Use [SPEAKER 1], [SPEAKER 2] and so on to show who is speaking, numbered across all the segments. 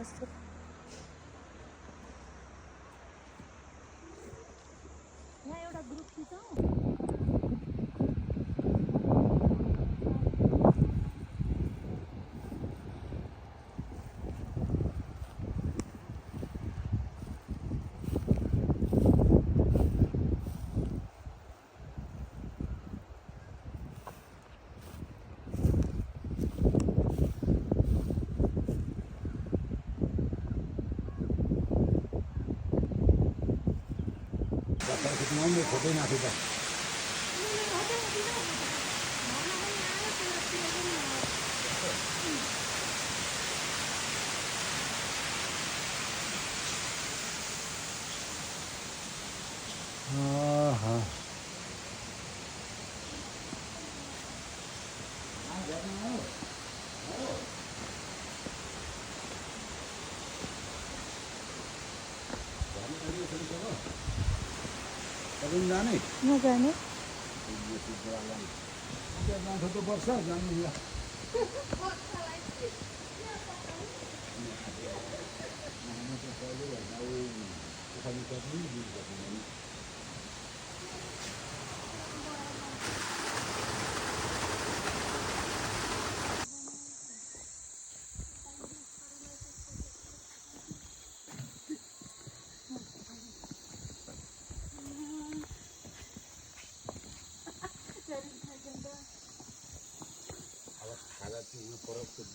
[SPEAKER 1] बस्छु। यहाँ एउटा ग्रुप खिचौँ।
[SPEAKER 2] फोटो नाखेको जाने
[SPEAKER 1] नजाने
[SPEAKER 2] जान्छ त पर्छ जानु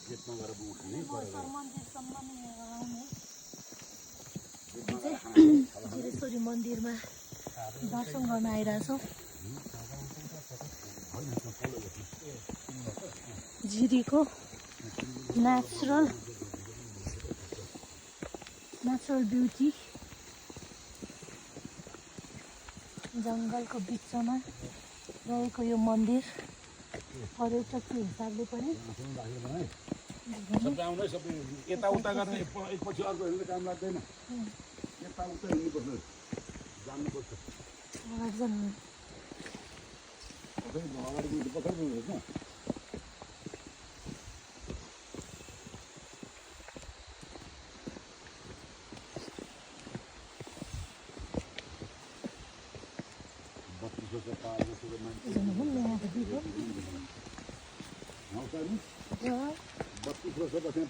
[SPEAKER 2] गेटमा गएर
[SPEAKER 1] जिरेश्वरी मन्दिरमा दर्शन गर्न आइरहेछौँ। जिरीको नेचुरल ब्युटी जङ्गलको बिचमा रहेको यो मन्दिर पर्यटकको हिसाबले पनि
[SPEAKER 2] सबै आउनै सबै यताउता गर्ने एकपछि अर्को हेर्नु काम लाग्दैन। यताउता हिँड्नुपर्छ जान्नुपर्छ अगाडि पछाडि होइन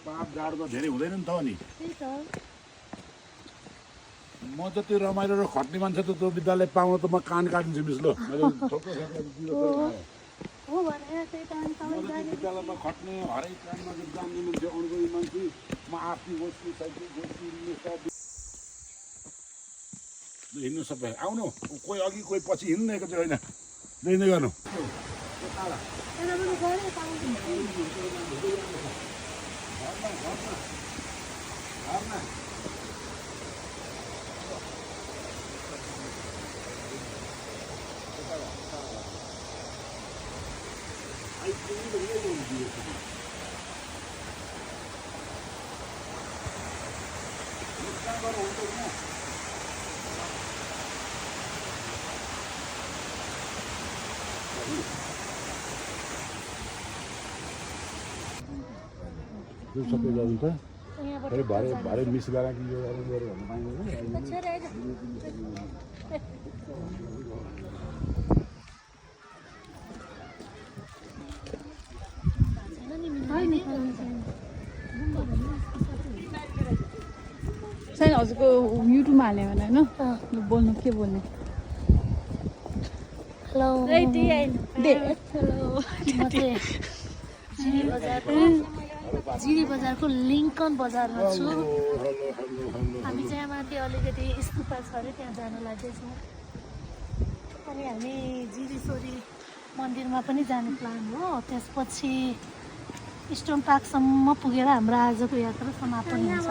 [SPEAKER 2] पाप जाडो त धेरै हुँदैन नि त अनि म जति रमाइलो र खट्ने मान्छे त त्यो विद्यालय पाउन त म कान काटिन्छु मिस ल विद्यालयमा खट्ने हरेक काममा जान्ने मान्छे अनुभवी मान्छे म आफ्नो गोष्ठी हिँड्नु सबै आउनु कोही अघि कोही पछि हिँड्नेको चाहिँ होइन हिँड्दै गर्नु सबै गरिन्छ भरे मिसिएर कि यो गऱ्यो भने
[SPEAKER 3] छैन हजुरको युट्युबमा हाल्यो भने होइन बोल्नु के बोल्ने
[SPEAKER 1] हेलो जिरी बजारको लिङ्कन बजारमा छु। हामी चाहिँ माथि अलिकति स्तूपा छ अरे त्यहाँ जान लाग्दैछौँ। अनि हामी जिरेश्वरी मन्दिरमा पनि जाने प्लान हो। त्यसपछि स्टोन पार्कसम्म पुगेर हाम्रो आजको यात्रा समापन हुन्छ।